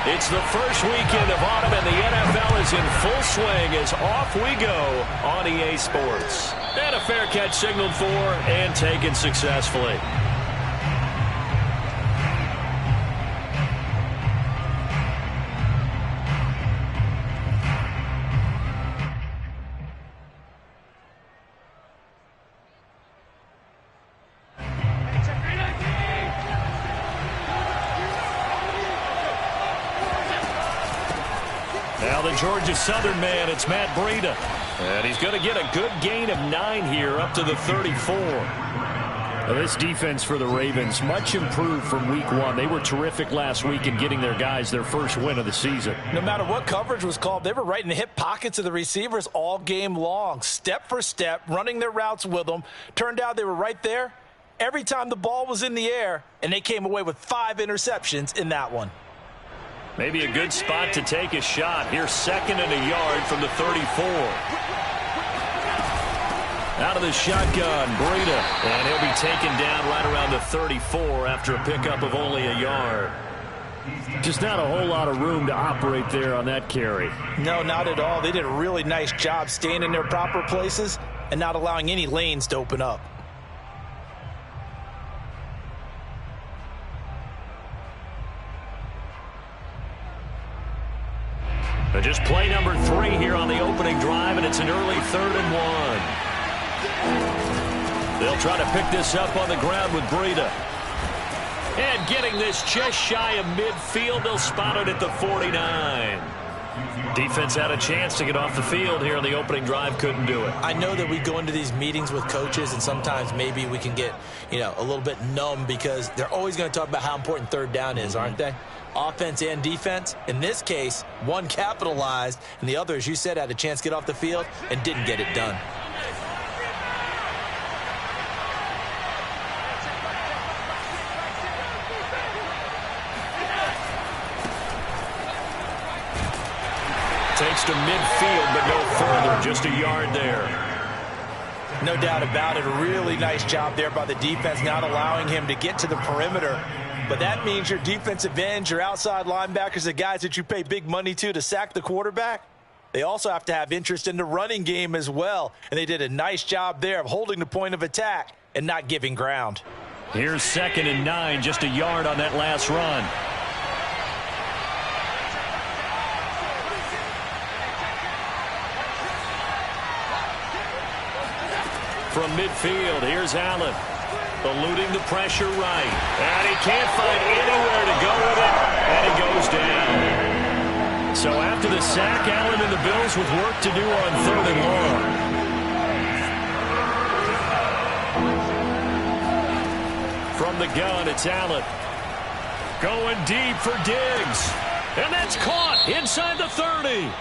It's the first weekend of autumn, and the NFL is in full swing as off we go on EA Sports. And a fair catch signaled for and taken successfully. Now the Georgia Southern man, it's Matt Breida. And he's going to get a good gain of 9 here, up to the 34. Now this defense for the Ravens, much improved from week 1. They were terrific last week in getting their guys their first win of the season. No matter what coverage was called, they were right in the hip pockets of the receivers all game long. Step for step, running their routes with them. Turned out they were right there every time the ball was in the air, and they came away with 5 interceptions in that one. Maybe a good spot to take a shot. Here's 2nd and a yard from the 34. Out of the shotgun, Breida. And he'll be taken down right around the 34 after a pickup of only a yard. Just not a whole lot of room to operate there on that carry. No, not at all. They did a really nice job staying in their proper places and not allowing any lanes to open up. Just play number 3 here on the opening drive, and it's an early 3rd and 1. They'll try to pick this up on the ground with Breida. And getting this just shy of midfield, they'll spot it at the 49. Defense had a chance to get off the field here on the opening drive, couldn't do it. I know that we go into these meetings with coaches, and sometimes maybe we can get, a little bit numb because they're always going to talk about how important 3rd down is, aren't they? Offense and defense. In this case, one capitalized, and the other, as you said, had a chance to get off the field and didn't get it done. Takes to midfield, but no further. Just a yard there. No doubt about it. A really nice job there by the defense, not allowing him to get to the perimeter. But that means your defensive ends, your outside linebackers, the guys that you pay big money to sack the quarterback, they also have to have interest in the running game as well. And they did a nice job there of holding the point of attack and not giving ground. Here's 2nd and 9, just a yard on that last run. From midfield, here's Allen. Eluding the pressure right. And he can't find anywhere to go with it. And he goes down. So after the sack, Allen and the Bills with work to do on 3rd and long. From the gun, it's Allen. Going deep for Diggs. And that's caught inside the 30.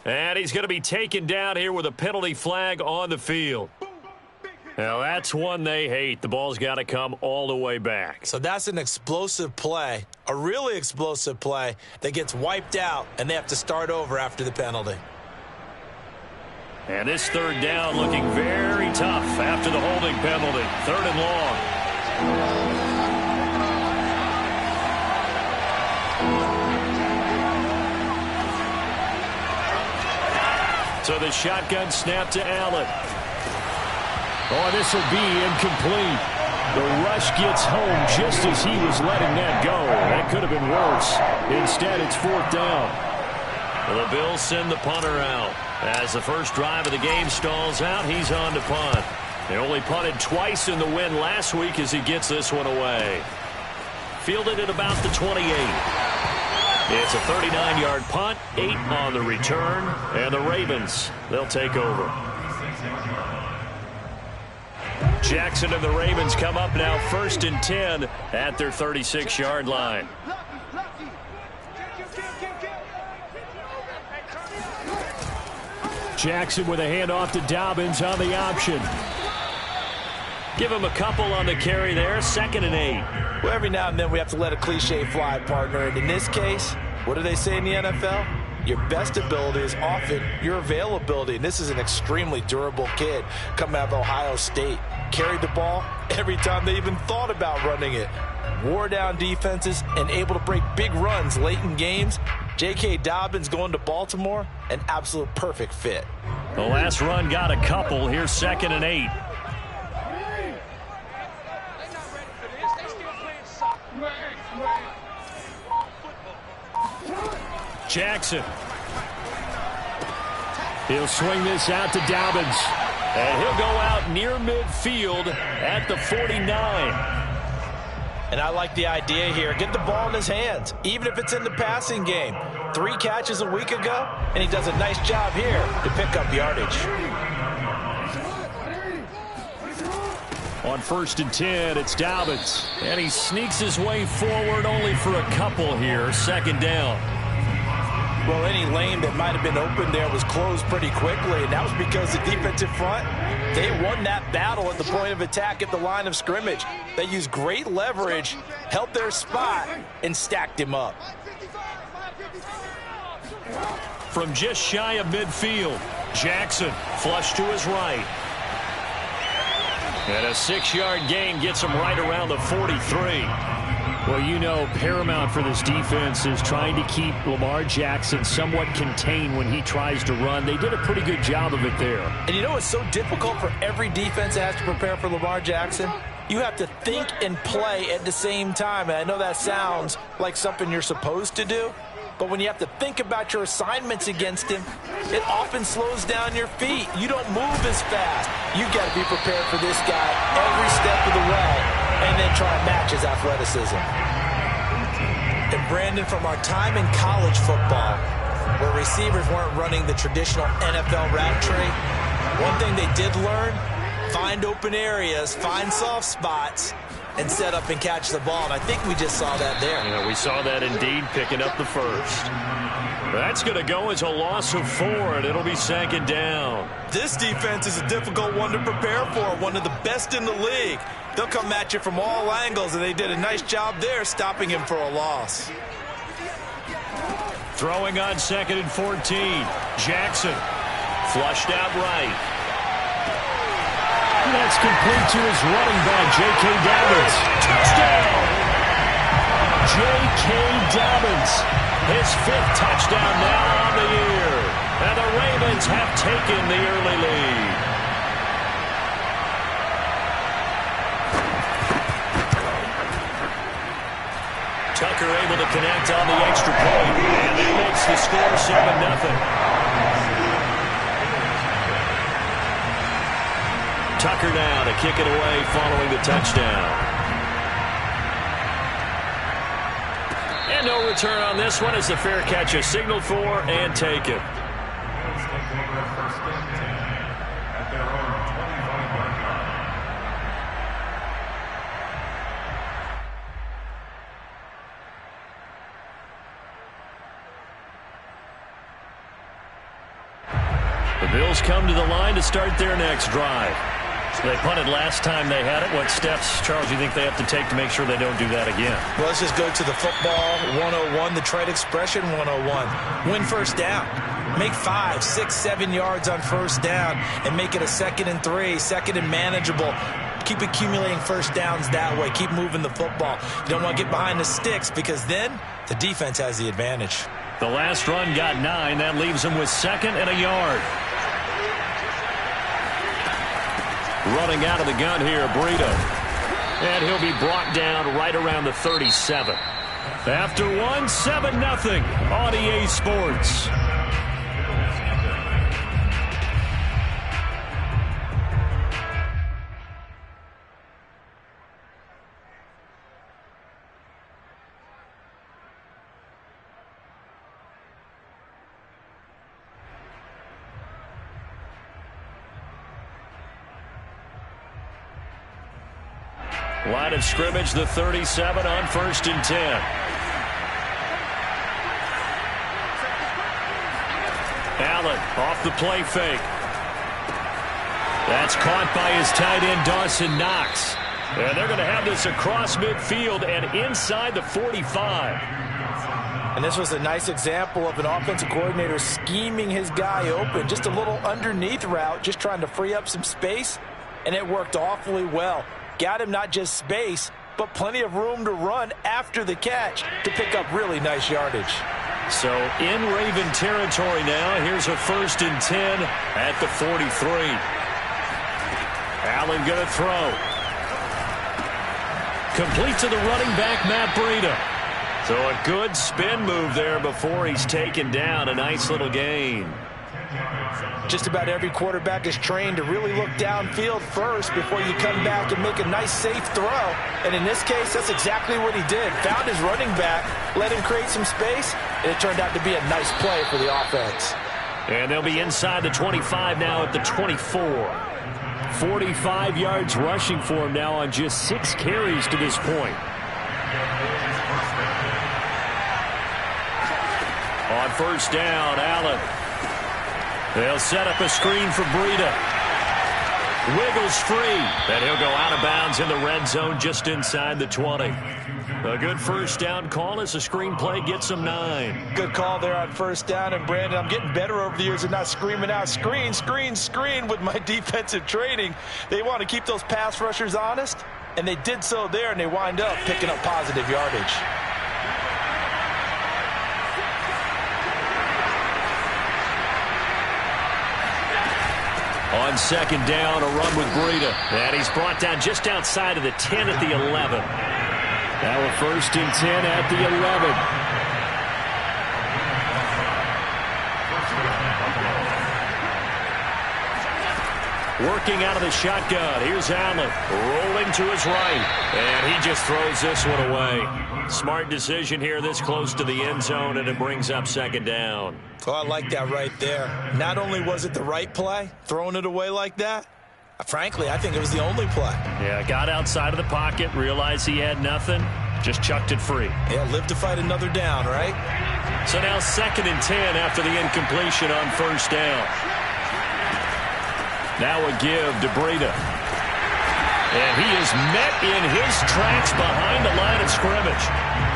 And he's going to be taken down here with a penalty flag on the field. Now, that's one they hate. The ball's got to come all the way back. So that's an explosive play, a really explosive play that gets wiped out, and they have to start over after the penalty. And this 3rd down looking very tough after the holding penalty. 3rd and long. So the shotgun snap to Allen. Oh, this will be incomplete. The rush gets home just as he was letting that go. That could have been worse. Instead, it's 4th down. Well, the Bills send the punter out. As the first drive of the game stalls out, he's on to punt. They only punted twice in the win last week as he gets this one away. Fielded at about the 28. It's a 39-yard punt, 8 on the return, and the Ravens, they'll take over. Jackson and the Ravens come up now 1st and 10 at their 36-yard line. Jackson with a handoff to Dobbins on the option. Give him a couple on the carry there, 2nd and 8. Well, every now and then we have to let a cliche fly, partner. And in this case, what do they say in the NFL? your best ability is often your availability. And this is an extremely durable kid coming out of Ohio State. Carried the ball every time they even thought about running it. Wore down defenses and able to break big runs late in games. J.K. Dobbins going to Baltimore, an absolute perfect fit. The last run got a couple. Here's 2nd and 8. Jackson. He'll swing this out to Dobbins. And he'll go out near midfield at the 49. And I like the idea here. Get the ball in his hands, even if it's in the passing game. 3 catches a week ago, and he does a nice job here to pick up yardage. On 1st and 10, it's Dobbins. And he sneaks his way forward only for a couple here. 2nd down. Well, any lane that might have been open there was closed pretty quickly, and that was because the defensive front, they won that battle at the point of attack at the line of scrimmage. They used great leverage, held their spot, and stacked him up. From just shy of midfield, Jackson flush to his right. And a 6-yard gain gets him right around the 43. Well, you know, paramount for this defense is trying to keep Lamar Jackson somewhat contained when he tries to run. They did a pretty good job of it there. And you know it's so difficult for every defense that has to prepare for Lamar Jackson? You have to think and play at the same time. And I know that sounds like something you're supposed to do, but when you have to think about your assignments against him, it often slows down your feet. You don't move as fast. You've got to be prepared for this guy every step of the way, and then try and match his athleticism. And Brandon, from our time in college football, where receivers weren't running the traditional NFL route tree, one thing they did learn, find open areas, find soft spots, and set up and catch the ball. And I think we just saw that there. Yeah, we saw that indeed, picking up the first. That's going to go as a loss of 4, and it'll be 2nd down. This defense is a difficult one to prepare for, one of the best in the league. They'll come at you from all angles, and they did a nice job there stopping him for a loss. Throwing on 2nd and 14. Jackson flushed out right. That's complete to his running back, J.K. Dobbins. Touchdown! J.K. Dobbins, his 5th touchdown now on the year. And the Ravens have taken the early lead. Tucker able to connect on the extra point. And that makes the score 7-0. Tucker now to kick it away following the touchdown. And no return on this one as the fair catch is signaled for and taken. The Bills come to the line to start their next drive. They punted last time they had it. What steps, Charles, do you think they have to take to make sure they don't do that again? Well, let's just go to the football 101, the trade expression 101. Win first down. Make 5, 6, 7 yards on first down and make it a 2nd and 3, 2nd and manageable. Keep accumulating first downs that way. Keep moving the football. You don't want to get behind the sticks because then the defense has the advantage. The last run got 9. That leaves them with 2nd and a yard. Running out of the gun here, Breida. And he'll be brought down right around the 37. After 1, 7-0 on EA Sports. Line of scrimmage, the 37 on 1st and 10. Allen off the play fake. That's caught by his tight end, Dawson Knox. And they're going to have this across midfield and inside the 45. And this was a nice example of an offensive coordinator scheming his guy open. Just a little underneath route, just trying to free up some space, and it worked awfully well. Got him not just space, but plenty of room to run after the catch to pick up really nice yardage. So in Raven territory now, here's a 1st and 10 at the 43. Allen going to throw. Complete to the running back, Matt Breida. So a good spin move there before he's taken down. A nice little gain. Just about every quarterback is trained to really look downfield first before you come back and make a nice, safe throw. And in this case, that's exactly what he did. Found his running back, let him create some space, and it turned out to be a nice play for the offense. And they'll be inside the 25 now at the 24. 45 yards rushing for him now on just 6 carries to this point. On 1st down, Allen. They'll set up a screen for Breida. Wiggles free. And he'll go out of bounds in the red zone just inside the 20. A good 1st down call as the screenplay gets him 9. Good call there on 1st down. And, Brandon, I'm getting better over the years at not screaming out screen, screen, screen with my defensive training. They want to keep those pass rushers honest, and they did so there, and they wind up picking up positive yardage. On 2nd down, a run with Breida. And he's brought down just outside of the 10 at the 11. Now a 1st and 10 at the 11. Working out of the shotgun. Here's Allen. Rolling to his right. And he just throws this one away. Smart decision here this close to the end zone, and it brings up 2nd down. Oh, I like that right there. Not only was it the right play, throwing it away like that, frankly, I think it was the only play. Yeah, got outside of the pocket, realized he had nothing, just chucked it free. Yeah, live to fight another down, right? So now 2nd and 10 after the incompletion on 1st down. Now a give to Breida. And he is met in his tracks behind the line of scrimmage.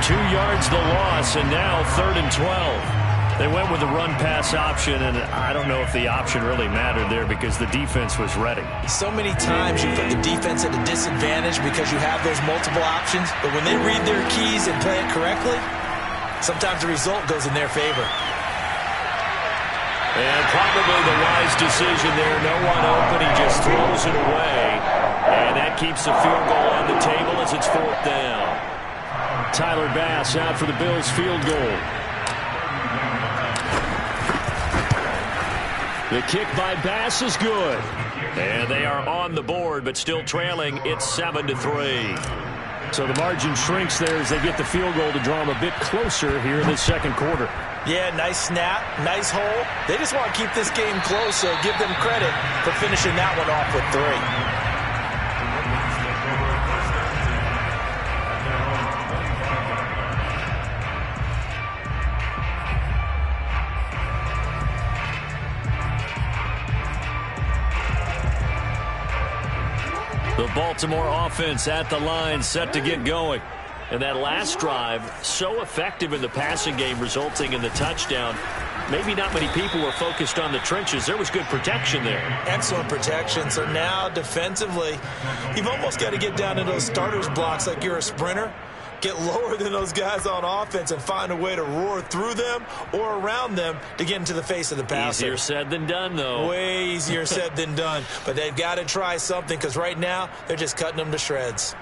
2 yards the loss, and now 3rd and 12. They went with the run-pass option, and I don't know if the option really mattered there because the defense was ready. So many times you put the defense at a disadvantage because you have those multiple options, but when they read their keys and play it correctly, sometimes the result goes in their favor. And probably the wise decision there. No one open. He just throws it away. And that keeps the field goal on the table as it's 4th down. Tyler Bass out for the Bills field goal. The kick by Bass is good. And they are on the board, but still trailing. It's 7-3. So the margin shrinks there as they get the field goal to draw them a bit closer here in the 2nd quarter. Yeah, nice snap, nice hole. They just want to keep this game close, so give them credit for finishing that one off with 3. The Baltimore offense at the line, set to get going. And that last drive, so effective in the passing game, resulting in the touchdown. Maybe not many people were focused on the trenches. There was good protection there. Excellent protection. So now, defensively, you've almost got to get down to those starters blocks like you're a sprinter. Get lower than those guys on offense and find a way to roar through them or around them to get into the face of the passer. Easier said than done, though. Way easier said than done. But they've got to try something because right now they're just cutting them to shreds.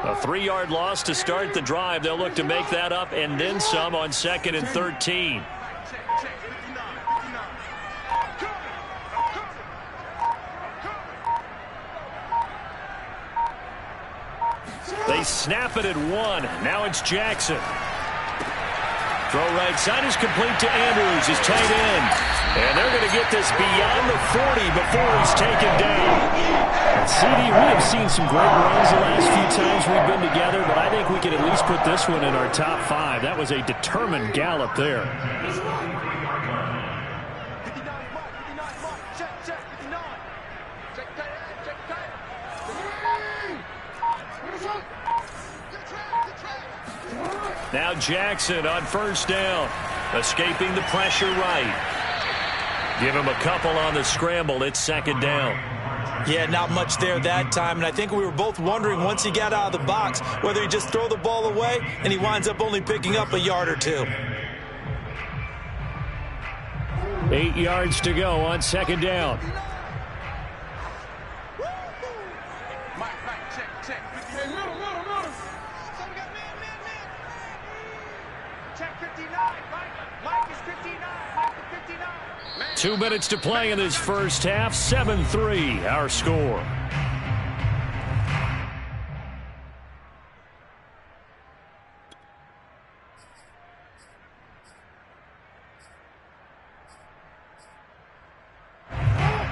A 3-yard loss to start the drive. They'll look to make that up and then some on 2nd and 13. They snap it at 1. Now it's Jackson. Throw right side is complete to Andrews, his tight end. And they're going to get this beyond the 40 before he's taken down. And CD, we have seen some great runs the last few times we've been together, but I think we can at least put this one in our top 5. That was a determined gallop there. Now Jackson on first down. Escaping the pressure right. Give him a couple on the scramble. It's second down. Yeah, not much there that time, and I think we were both wondering once he got out of the box whether he just throw the ball away and he winds up only picking up a yard or two. 8 yards to go on second down. Check 59. Mike is 59. Mike is 59. 2 minutes to play in this first half. 7-3 our score.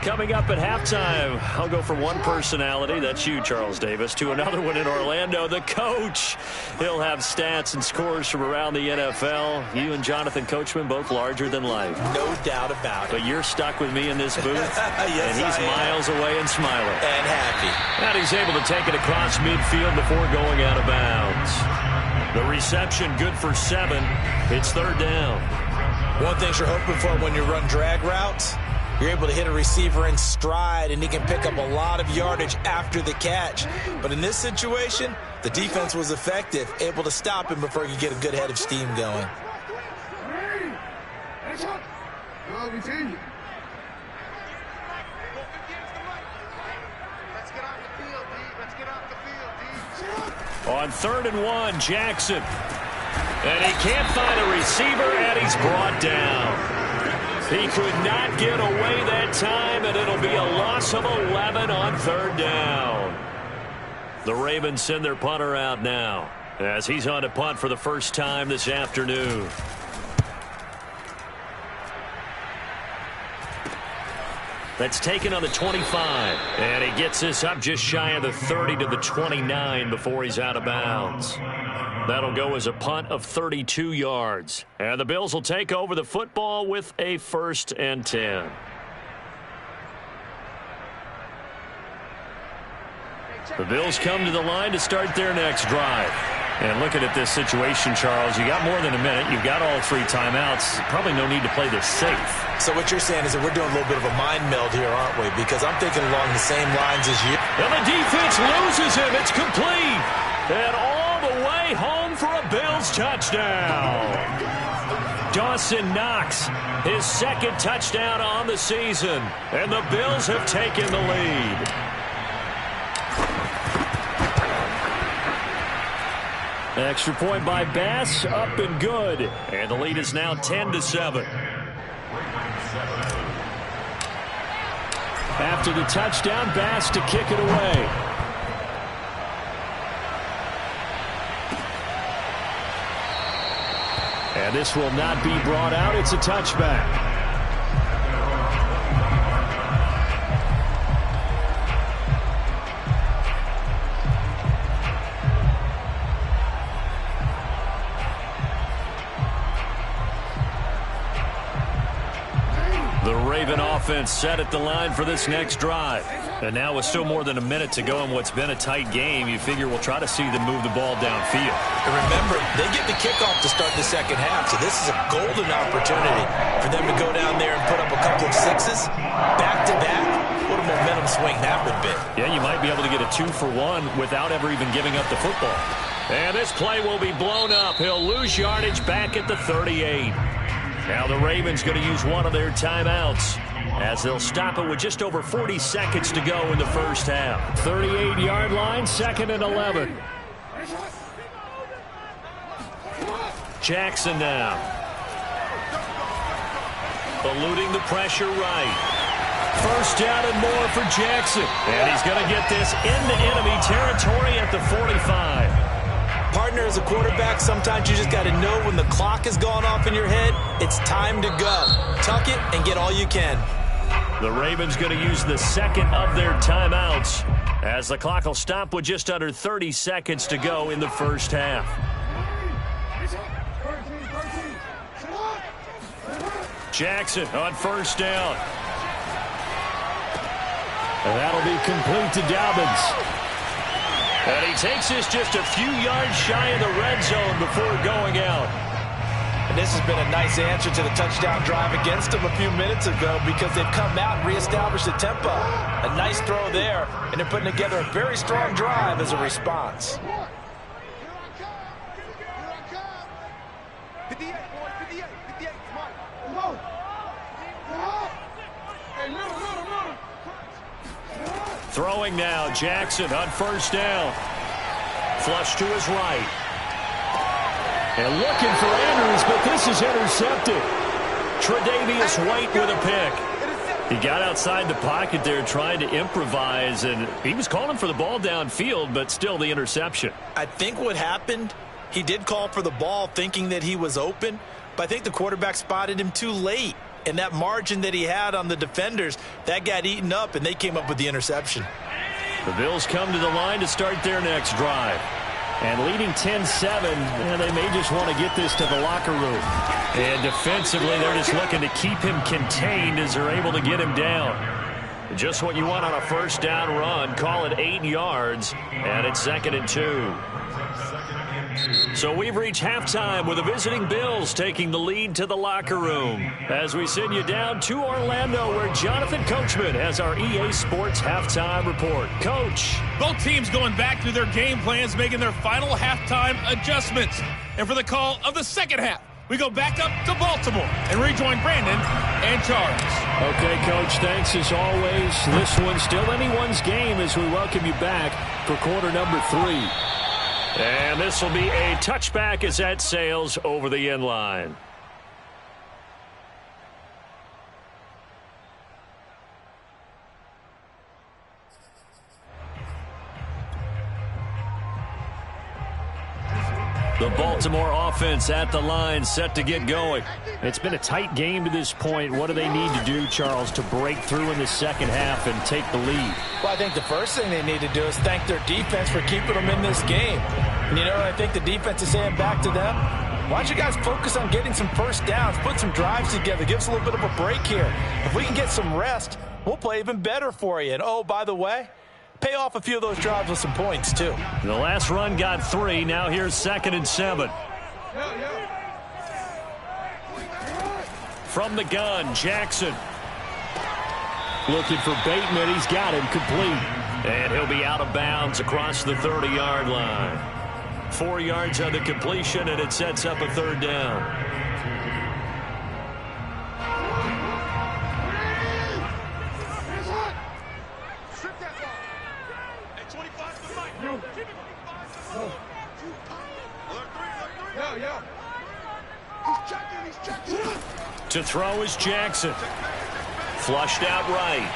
Coming up at halftime, I'll go from one personality, that's you, Charles Davis, to another one in Orlando, the coach. He'll have stats and scores from around the NFL. You and Jonathan Coachman, both larger than life. No doubt about it. But you're stuck with me in this booth, yes, and he's miles away and smiling. And happy. And he's able to take it across midfield before going out of bounds. The reception good for 7. It's third down. One thing you're hoping for when you run drag routes, you're able to hit a receiver in stride, and he can pick up a lot of yardage after the catch. But in this situation, the defense was effective, able to stop him before he could get a good head of steam going. On 3rd and 1, Jackson. And he can't find a receiver, and he's brought down. He could not get away that time, and it'll be a loss of 11 on 3rd down. The Ravens send their punter out now as he's on to punt for the first time this afternoon. That's taken on the 25, and he gets this up just shy of the 30 to the 29 before he's out of bounds. That'll go as a punt of 32 yards. And the Bills will take over the football with a 1st and 10. The Bills come to the line to start their next drive. And looking at this situation, Charles, you got more than a minute. You've got all 3 timeouts. Probably no need to play this safe. So what you're saying is that we're doing a little bit of a mind meld here, aren't we? Because I'm thinking along the same lines as you. And the defense loses him. It's complete. And all the way home for a Bills touchdown. Dawson Knox, his 2nd touchdown on the season. And the Bills have taken the lead. Extra point by Bass, up and good. And the lead is now 10-7. After the touchdown, Bass to kick it away. And this will not be brought out. It's a touchback. The Raven offense set at the line for this next drive. And now with still more than a minute to go in what's been a tight game, you figure we'll try to see them move the ball downfield. And remember, they get the kickoff to start the second half, so this is a golden opportunity for them to go down there and put up a couple of 6s back-to-back. What a momentum swing that would be. Yeah, you might be able to get a 2-for-1 without ever even giving up the football. And this play will be blown up. He'll lose yardage back at the 38. Now the Ravens going to use one of their timeouts as they'll stop it with just over 40 seconds to go in the first half. 38-yard line, 2nd and 11. Jackson now. Eluding the pressure right. First down and more for Jackson. And he's going to get this into enemy territory at the 45. Partner, as a quarterback, sometimes you just got to know when the clock has gone off in your head, it's time to go. Tuck it and get all you can. The Ravens going to use the 2nd of their timeouts as the clock will stop with just under 30 seconds to go in the first half. Jackson on first down. And that'll be complete to Dobbins. And he takes this just a few yards shy of the red zone before going out. And this has been a nice answer to the touchdown drive against them a few minutes ago because they've come out and reestablished the tempo. A nice throw there, and they're putting together a very strong drive as a response. 58, boys, 58, 58, Mike. Go. Throwing now, Jackson on first down. Flush to his right. And looking for Andrews, but this is intercepted. Tre'Davious White with a pick. He got outside the pocket there trying to improvise, and he was calling for the ball downfield, but still the interception. I think what happened, he did call for the ball thinking that he was open, but I think the quarterback spotted him too late. And that margin that he had on the defenders, that got eaten up, and they came up with the interception. The Bills come to the line to start their next drive. And leading 10-7, they may just want to get this to the locker room. And defensively, they're just looking to keep him contained as they're able to get him down. Just what you want on a first down run. Call it 8 yards, and it's 2nd and 2. So we've reached halftime with the visiting Bills taking the lead to the locker room. As we send you down to Orlando, where Jonathan Coachman has our EA Sports halftime report. Coach. Both teams going back through their game plans, making their final halftime adjustments. And for the call of the second half, we go back up to Baltimore and rejoin Brandon and Charles. Okay, Coach, thanks as always. This one's still anyone's game as we welcome you back for quarter number 3. And this will be a touchback as that sails over the end line. The Baltimore offense at the line, set to get going. It's been a tight game to this point. What do they need to do, Charles, to break through in the second half and take the lead? Well, I think the first thing they need to do is thank their defense for keeping them in this game. And you know what I think the defense is saying back to them? Why don't you guys focus on getting some first downs, put some drives together, give us a little bit of a break here. If we can get some rest, we'll play even better for you. And, oh, by the way, pay off a few of those drives with some points, too. The last run got 3. Now here's 2nd and 7. From the gun, Jackson. Looking for Bateman. He's got him complete. And he'll be out of bounds across the 30-yard line. 4 yards on the completion, and it sets up a 3rd down. To throw is Jackson. Flushed out right.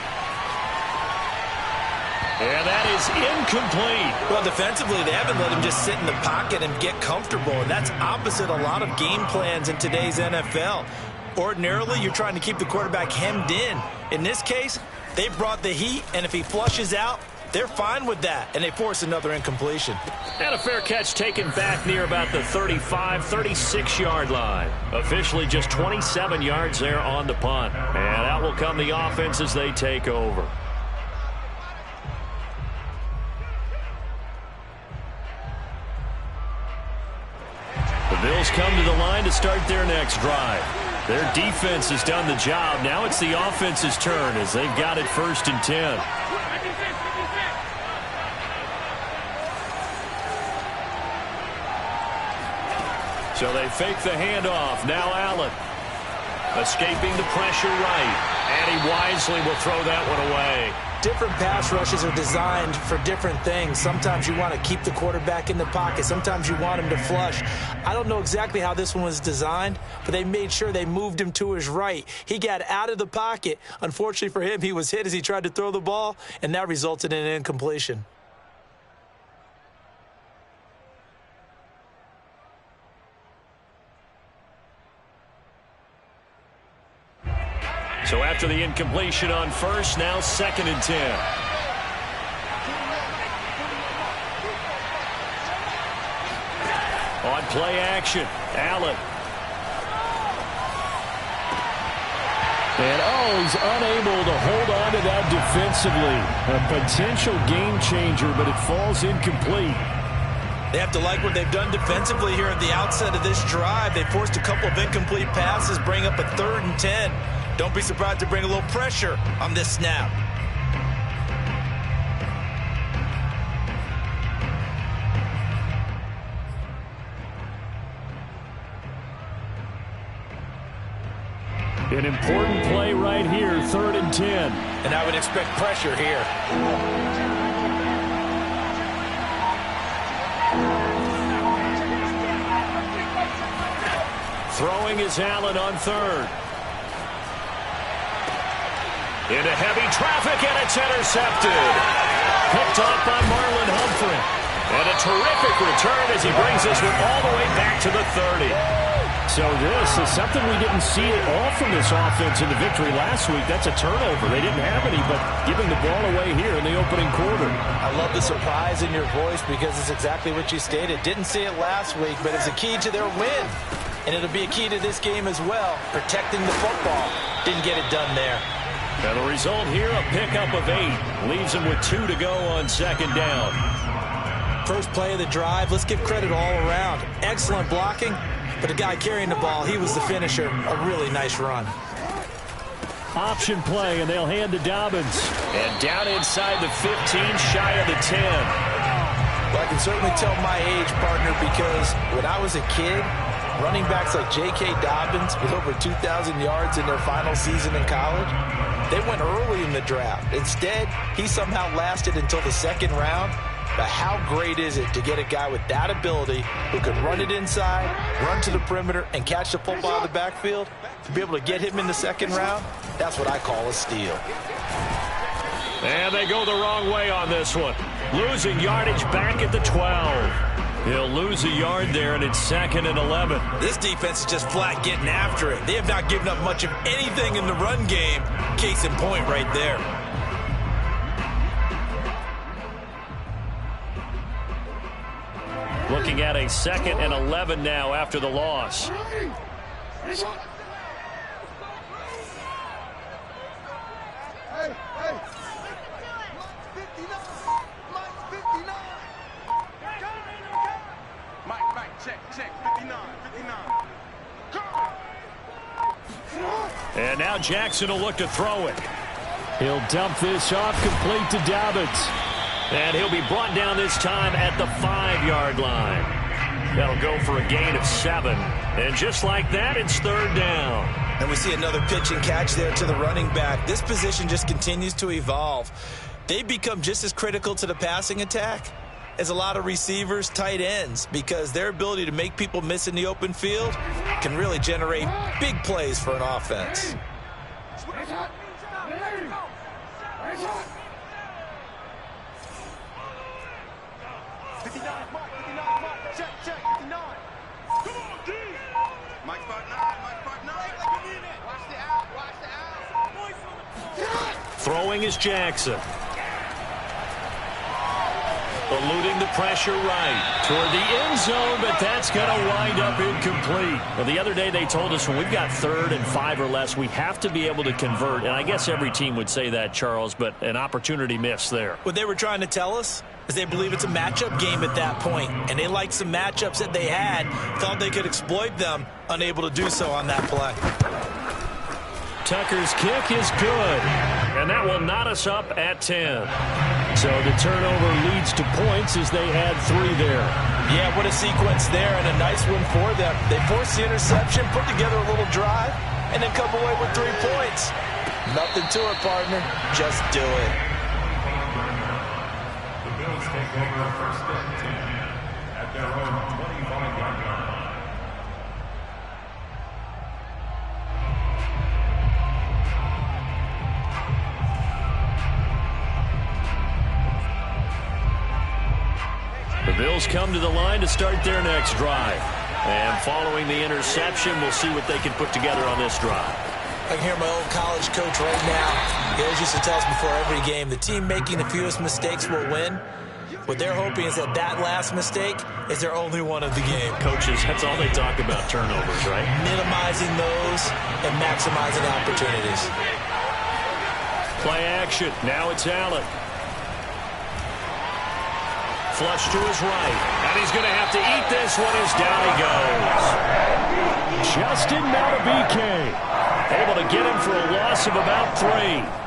And that is incomplete. Well, defensively, they haven't let him just sit in the pocket and get comfortable, and that's opposite a lot of game plans in today's NFL. Ordinarily, you're trying to keep the quarterback hemmed in. In this case, they brought the heat, and if he flushes out, they're fine with that, and they force another incompletion. And a fair catch taken back near about the 35, 36-yard line. Officially just 27 yards there on the punt. And out will come the offense as they take over. The Bills come to the line to start their next drive. Their defense has done the job. Now it's the offense's turn as they've got it 1st and 10. So they fake the handoff. Now Allen escaping the pressure right. And he wisely will throw that one away. Different pass rushes are designed for different things. Sometimes you want to keep the quarterback in the pocket. Sometimes you want him to flush. I don't know exactly how this one was designed, but they made sure they moved him to his right. He got out of the pocket. Unfortunately for him, he was hit as he tried to throw the ball, and that resulted in an incompletion. So after the incompletion on first, now 2nd and 10. On play action, Allen. And, oh, he's unable to hold on to that bad defensively. A potential game changer, but it falls incomplete. They have to like what they've done defensively here at the outset of this drive. They forced a couple of incomplete passes, bring up a 3rd and 10. Don't be surprised to bring a little pressure on this snap. An important play right here, 3rd and 10. And I would expect pressure here. Throwing is Allen on 3rd. Into heavy traffic, and it's intercepted. Picked off by Marlon Humphrey. And a terrific return as he brings this one all the way back to the 30. So this is something we didn't see at all from this offense in the victory last week. That's a turnover. They didn't have any, but giving the ball away here in the opening quarter. I love the surprise in your voice because it's exactly what you stated. Didn't see it last week, but it's a key to their win. And it'll be a key to this game as well, protecting the football. Didn't get it done there. And the result here, a pickup of 8. Leaves them with 2 to go on 2nd down. First play of the drive, let's give credit all around. Excellent blocking. But the guy carrying the ball, he was the finisher. A really nice run. Option play, and they'll hand to Dobbins. And down inside the 15, shy of the 10. Well, I can certainly tell my age, partner, because when I was a kid, running backs like J.K. Dobbins with over 2,000 yards in their final season in college, they went early in the draft. Instead, he somehow lasted until the 2nd round. But how great is it to get a guy with that ability who can run it inside, run to the perimeter, and catch the football out of the backfield? To be able to get him in the 2nd round, that's what I call a steal. And they go the wrong way on this one. Losing yardage back at the 12. He'll lose a yard there, and it's 2nd and 11. This defense is just flat getting after it. They have not given up much of anything in the run game. Case in point right there. Looking at a 2nd and 11 now after the loss. And now Jackson will look to throw it. He'll dump this off complete to Dobbins. And he'll be brought down this time at the 5-yard line. That'll go for a gain of 7. And just like that, it's 3rd down. And we see another pitch and catch there to the running back. This position just continues to evolve. They've become just as critical to the passing attack as a lot of receivers, tight ends, because their ability to make people miss in the open field can really generate big plays for an offense. Throwing is Jackson. Eluding the pressure right toward the end zone, but that's going to wind up incomplete. Well, the other day they told us when we've got 3rd and 5 or less, we have to be able to convert. And I guess every team would say that, Charles, but an opportunity missed there. What they were trying to tell us is they believe it's a matchup game at that point, and they liked some matchups that they had, thought they could exploit them, unable to do so on that play. Tucker's kick is good, and that will knot us up at 10. So the turnover leads to points as they had 3 there. Yeah, what a sequence there, and a nice one for them. They forced the interception, put together a little drive, and then come away with 3 points. Nothing to it, partner. Just do it. The Bills take over first and 10 at their own 25-yard line. The Bills come to the line to start their next drive. And following the interception, we'll see what they can put together on this drive. I can hear my old college coach right now. He always used to tell us before every game, the team making the fewest mistakes will win. What they're hoping is that that last mistake is their only one of the game. Coaches, that's all they talk about, turnovers, right? Minimizing those and maximizing opportunities. Play action. Now it's Allen. Flush to his right. And he's going to have to eat this one as down he goes. Justin Madubuike able to get him for a loss of about 3.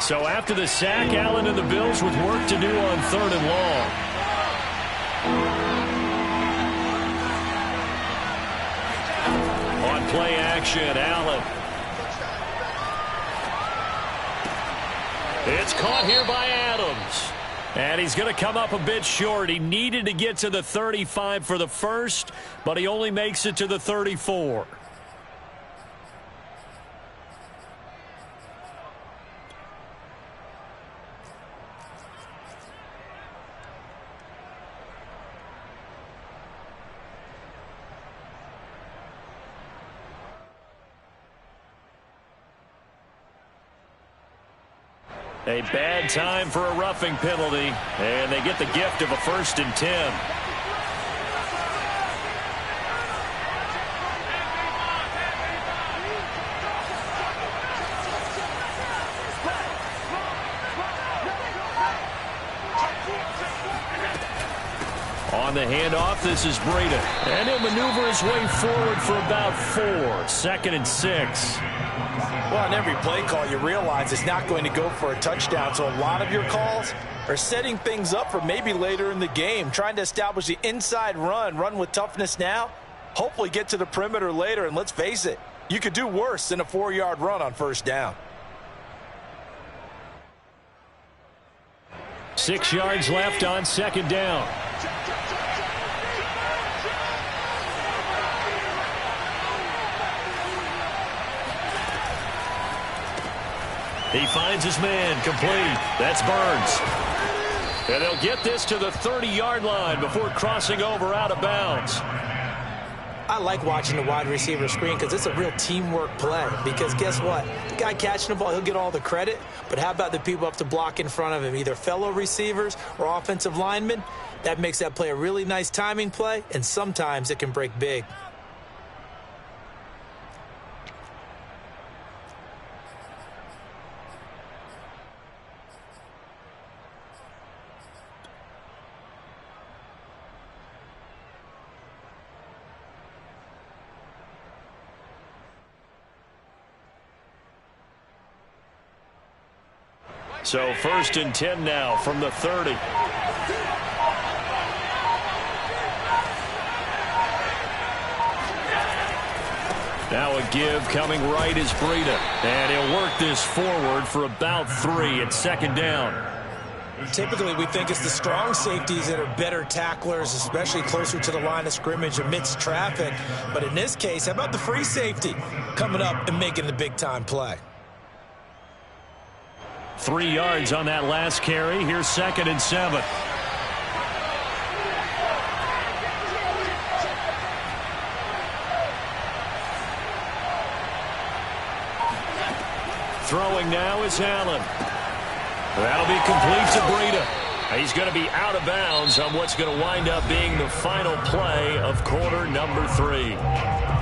So after the sack, Allen and the Bills with work to do on 3rd and long. On play action, Allen. It's caught here by Adams. And he's going to come up a bit short. He needed to get to the 35 for the first, but he only makes it to the 34. A bad time for a roughing penalty, and they get the gift of a 1st and 10. On the handoff, this is Breida. And he'll maneuver his way forward for about 4. 2nd and 6. Well, on every play call, you realize it's not going to go for a touchdown. So a lot of your calls are setting things up for maybe later in the game, trying to establish the inside run with toughness now, hopefully get to the perimeter later. And let's face it, you could do worse than a 4-yard run on 1st down. 6 yards left on 2nd down. He finds his man, complete. That's Burns. And they'll get this to the 30-yard line before crossing over out of bounds. I like watching the wide receiver screen because it's a real teamwork play. Because guess what? The guy catching the ball, he'll get all the credit. But how about the people up to block in front of him, either fellow receivers or offensive linemen? That makes that play a really nice timing play, and sometimes it can break big. So 1st and 10 now from the 30. Now a give coming right is Breida. And he'll work this forward for about 3 at 2nd down. Typically, we think it's the strong safeties that are better tacklers, especially closer to the line of scrimmage amidst traffic. But in this case, how about the free safety coming up and making the big-time play? 3 yards on that last carry. Here's 2nd and 7. Throwing now is Allen. That'll be complete to Breida. He's going to be out of bounds on what's going to wind up being the final play of quarter number 3.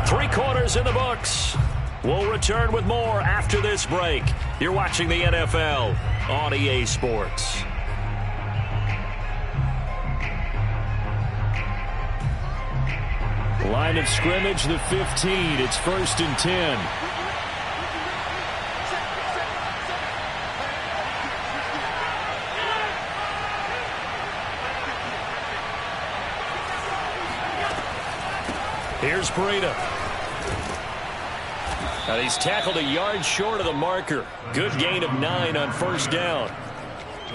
3 quarters in the books. We'll return with more after this break. You're watching the NFL on EA Sports. Line of scrimmage, the 15. It's 1st and 10. Here's Breida. And he's tackled a yard short of the marker. Good gain of 9 on 1st down.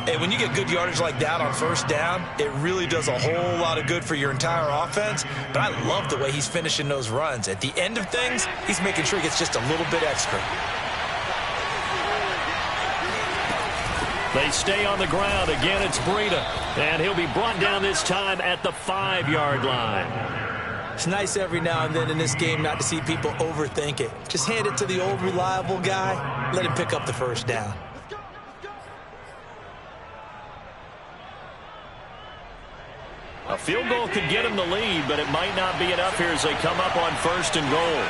And when you get good yardage like that on 1st down, it really does a whole lot of good for your entire offense. But I love the way he's finishing those runs. At the end of things, he's making sure he gets just a little bit extra. They stay on the ground. Again, it's Breida. And he'll be brought down this time at the 5-yard line. It's nice every now and then in this game not to see people overthink it. Just hand it to the old reliable guy. Let him pick up the 1st down. A field goal could get him the lead, but it might not be enough here as they come up on 1st and goal.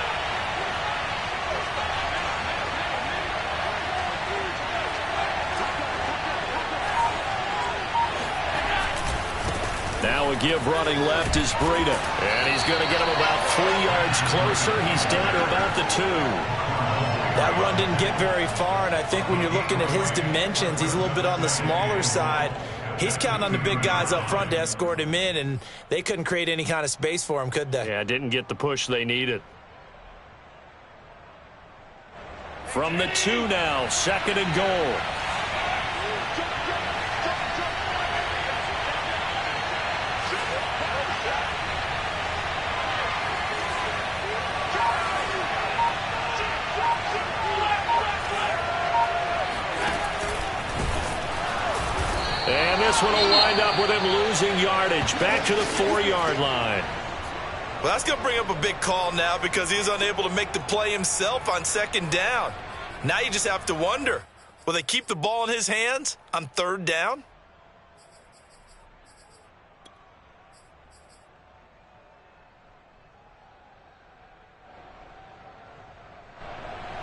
Now a give running left is Breida. And he's going to get him about 3 yards closer. He's down to about the 2. That run didn't get very far, and I think when you're looking at his dimensions, he's a little bit on the smaller side. He's counting on the big guys up front to escort him in, and they couldn't create any kind of space for him, could they? Yeah, didn't get the push they needed. From the 2 now, 2nd and goal. And this one will wind up with him losing yardage back to the 4-yard line. Well, that's going to bring up a big call now because he was unable to make the play himself on 2nd down. Now you just have to wonder, will they keep the ball in his hands on 3rd down?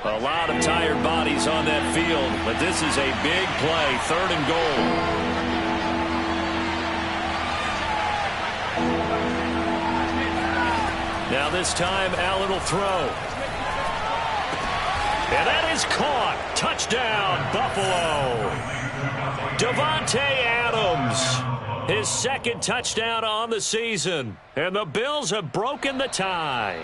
A lot of tired bodies on that field, but this is a big play, 3rd and goal. Now this time, Allen will throw. And that is caught. Touchdown, Buffalo. Davante Adams, his 2nd touchdown on the season. And the Bills have broken the tie.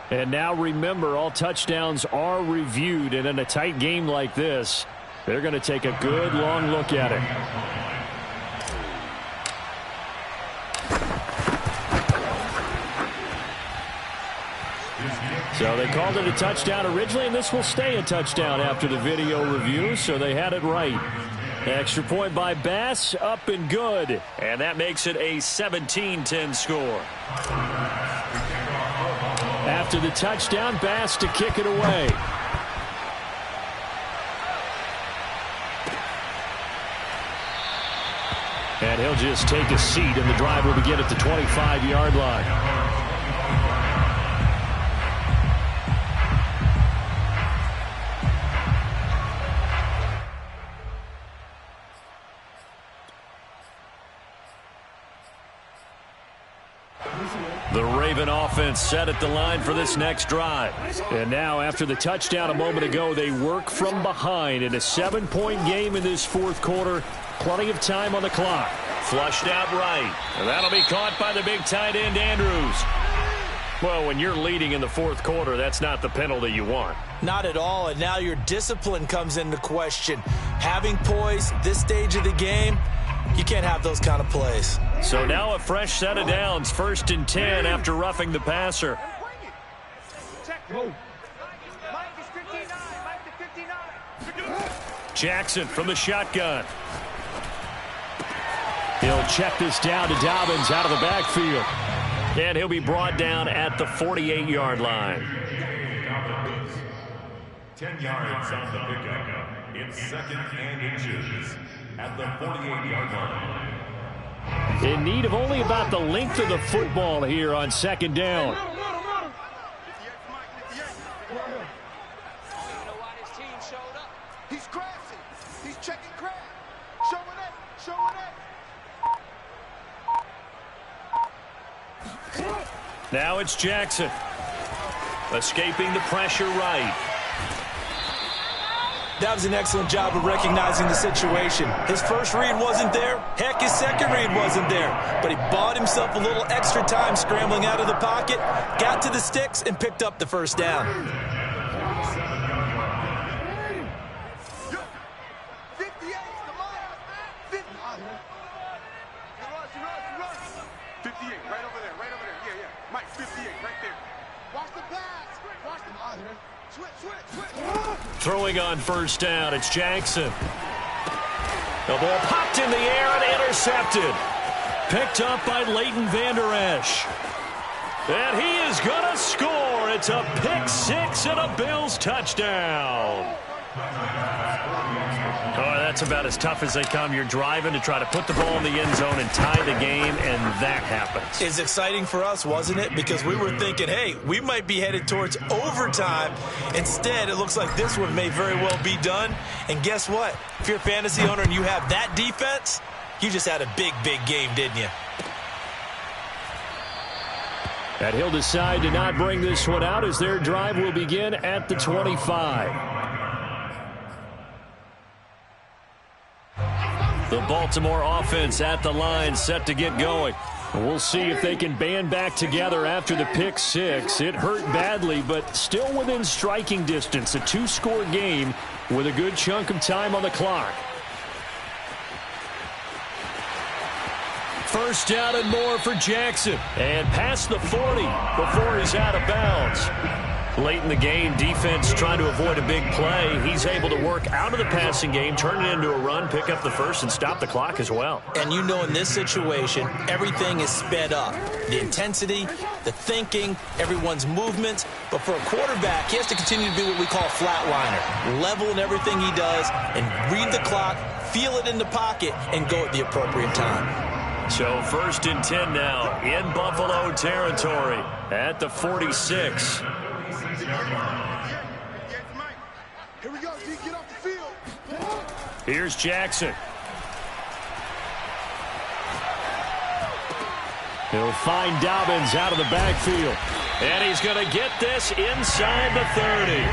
And now remember, all touchdowns are reviewed, and in a tight game like this, they're going to take a good long look at it. So they called it a touchdown originally, and this will stay a touchdown after the video review, so they had it right. Extra point by Bass, up and good. And that makes it a 17-10 score. After the touchdown, Bass to kick it away. And he'll just take a seat, and the drive will begin at the 25-yard line. The Raven offense set at the line for this next drive. And now, after the touchdown a moment ago, they work from behind in a 7-point game in this 4th quarter. Plenty of time on the clock. Flushed out right. And that'll be caught by the big tight end, Andrews. Well, when you're leading in the 4th quarter, that's not the penalty you want. Not at all, and now your discipline comes into question. Having poise this stage of the game, you can't have those kind of plays. So now a fresh set of downs, 1st and 10 after roughing the passer. Jackson from the shotgun. He'll check this down to Dobbins out of the backfield. And he'll be brought down at the 48-yard line. 10 yards on the pickup. It's 2nd and inches at the 48-yard line. In need of only about the length of the football here on 2nd down. He's crashing. He's checking crash. Showing it. Showing it. Now it's Jackson. Escaping the pressure right. That was an excellent job of recognizing the situation. His first read wasn't there. Heck, his second read wasn't there. But he bought himself a little extra time scrambling out of the pocket, got to the sticks, and picked up the 1st down. 58, come on. 58, right over there, Yeah. Mike, 58, right there. Watch the pass. Watch the switch. Throwing on 1st down, it's Jackson. The ball popped in the air and intercepted. Picked up by Leighton Vander Esch. And he is going to score. It's a pick 6 and a Bills touchdown. Oh, it's about as tough as they come. You're driving to try to put the ball in the end zone and tie the game, and that happens. It's exciting for us, wasn't it? Because we were thinking, hey, we might be headed towards overtime. Instead, it looks like this one may very well be done. And guess what? If you're a fantasy owner and you have that defense, you just had a big, big game, didn't you? And he'll decide to not bring this one out as their drive will begin at the 25. The Baltimore offense at the line, set to get going. We'll see if they can band back together after the pick six. It hurt badly, but still within striking distance. A two-score game with a good chunk of time on the clock. First down and more for Jackson. And past the 40 before he's out of bounds. Late in the game, defense trying to avoid a big play. He's able to work out of the passing game, turn it into a run, pick up the first, and stop the clock as well. And you know in this situation, everything is sped up. The intensity, the thinking, everyone's movements. But for a quarterback, he has to continue to be what we call a flatliner. Level in everything he does and read the clock, feel it in the pocket, and go at the appropriate time. So first and 10 now in Buffalo territory at the 46. Here we go, D. Get off the field. Here's Jackson. He'll find Dobbins out of the backfield. And he's going to get this inside the 30.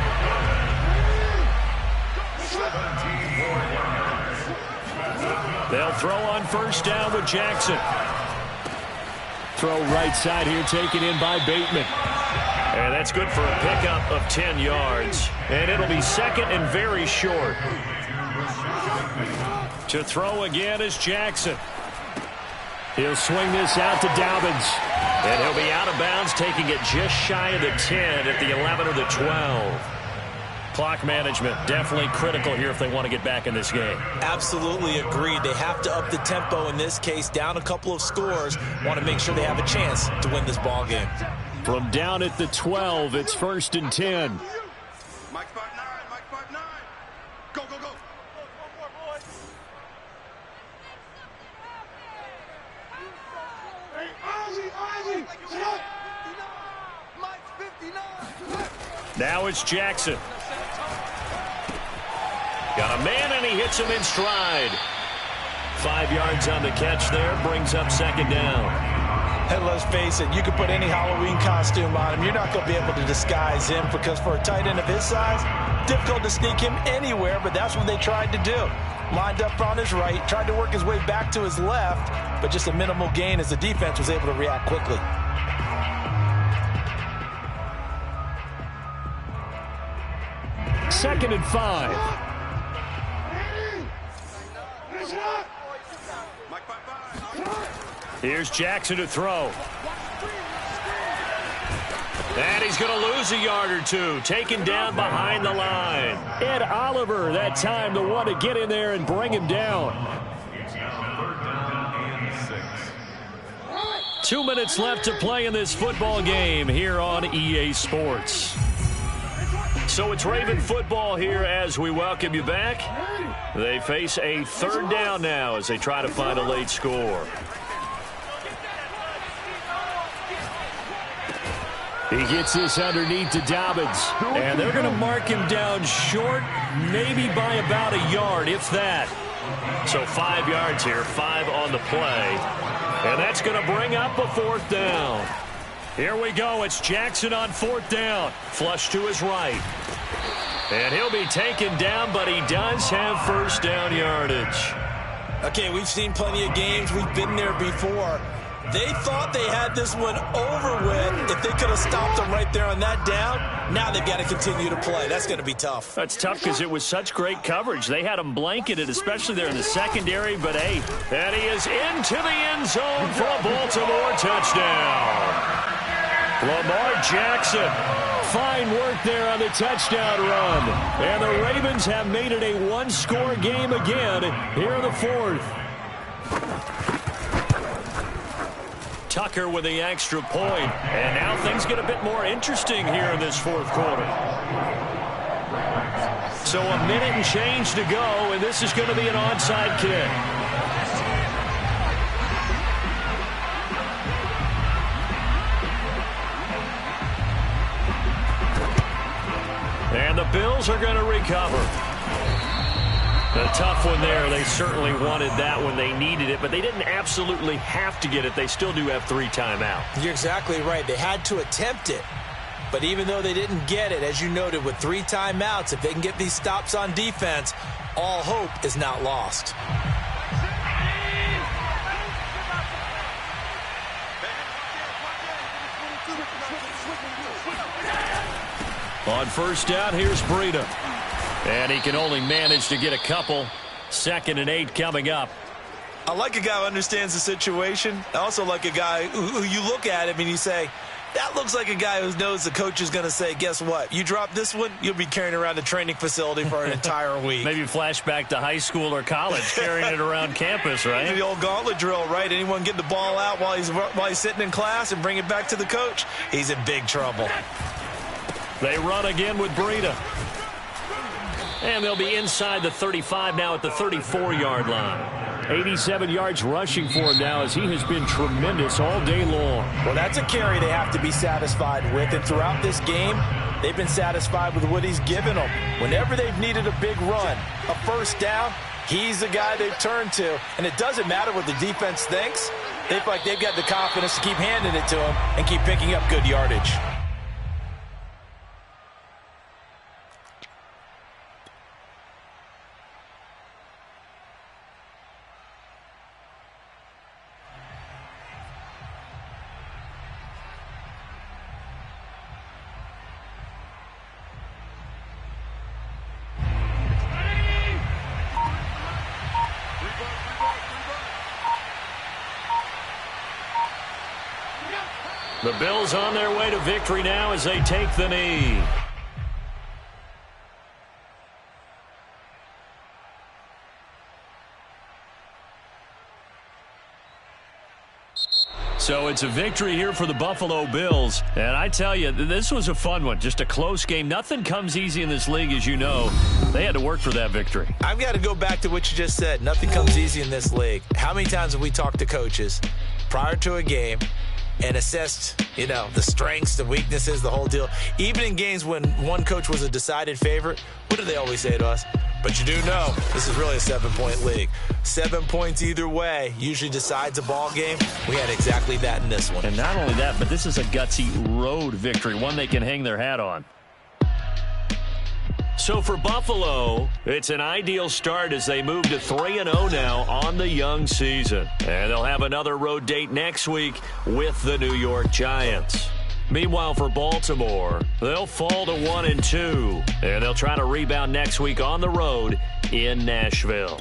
They'll throw on first down with Jackson. Throw right side here, taken in by Bateman. And that's good for a pickup of 10 yards. And it'll be second and very short. To throw again is Jackson. He'll swing this out to Dobbins. And he'll be out of bounds, taking it just shy of the 10 at the 11 or the 12. Clock management definitely critical here if they want to get back in this game. Absolutely agreed. They have to up the tempo in this case, down a couple of scores. Want to make sure they have a chance to win this ball game. From down at the 12, it's first and 10. Mike 5-9, Mike 5-9. Go, go, go. Hey, Ozzie, stop. Mike 59. Now it's Jackson. Got a man, and he hits him in stride. 5 yards on the catch there, brings up second down. And let's face it, you can put any Halloween costume on him. You're not going to be able to disguise him because for a tight end of his size, difficult to sneak him anywhere, but that's what they tried to do. Lined up on his right, tried to work his way back to his left, but just a minimal gain as the defense was able to react quickly. Second and 5. Mike 5-5. Here's Jackson to throw. And he's going to lose a yard or two. Taken down behind the line. Ed Oliver, that time, the one to get in there and bring him down. 2 minutes left to play in this football game here on EA Sports. So it's Raven football here as we welcome you back. They face a third down now as they try to find a late score. He gets this underneath to Dobbins. And they're going to mark him down short, maybe by about a yard, if that. So 5 yards here, 5 on the play. And that's going to bring up a fourth down. Here we go. It's Jackson on fourth down. Flush to his right. And he'll be taken down, but he does have first down yardage. Okay, we've seen plenty of games. We've been there before. They thought they had this one over with. If they could have stopped them right there on that down, now they've got to continue to play. That's going to be tough. That's tough because it was such great coverage. They had him blanketed, especially there in the secondary. But, hey, and he is into the end zone for a Baltimore touchdown. Lamar Jackson. Fine work there on the touchdown run. And the Ravens have made it a one-score game again here in the fourth. Tucker with the extra point. And now things get a bit more interesting here in this fourth quarter. So a minute and change to go, and this is going to be an onside kick. And the Bills are going to recover. A tough one there. They certainly wanted that when they needed it, but they didn't absolutely have to get it. They still do have 3 timeouts. You're exactly right. They had to attempt it. But even though they didn't get it, as you noted, with 3 timeouts, if they can get these stops on defense, all hope is not lost. On first down, here's Breida. And he can only manage to get a couple. 2nd and 8 coming up. I like a guy who understands the situation. I also like a guy who you look at him and you say, that looks like a guy who knows the coach is going to say, guess what? You drop this one, you'll be carrying around the training facility for an entire week. Maybe flashback to high school or college, carrying it around campus, right? The old gauntlet drill, right? Anyone get the ball out while he's sitting in class and bring it back to the coach, he's in big trouble. They run again with Breida. And they'll be inside the 35 now at the 34-yard line. 87 yards rushing for him now as he has been tremendous all day long. Well, that's a carry they have to be satisfied with. And throughout this game, they've been satisfied with what he's given them. Whenever they've needed a big run, a first down, he's the guy they've turned to. And it doesn't matter what the defense thinks. They feel like they've got the confidence to keep handing it to him and keep picking up good yardage. The Bills on their way to victory now as they take the knee. So it's a victory here for the Buffalo Bills. And I tell you, this was a fun one. Just a close game. Nothing comes easy in this league, as you know. They had to work for that victory. I've got to go back to what you just said. Nothing comes easy in this league. How many times have we talked to coaches prior to a game and assessed, the strengths, the weaknesses, the whole deal? Even in games when one coach was a decided favorite, what do they always say to us? But you do know this is really a 7-point league. 7 points either way usually decides a ball game. We had exactly that in this one. And not only that, but this is a gutsy road victory, one they can hang their hat on. So for Buffalo, it's an ideal start as they move to 3-0 now on the young season. And they'll have another road date next week with the New York Giants. Meanwhile, for Baltimore, they'll fall to 1-2, and they'll try to rebound next week on the road in Nashville.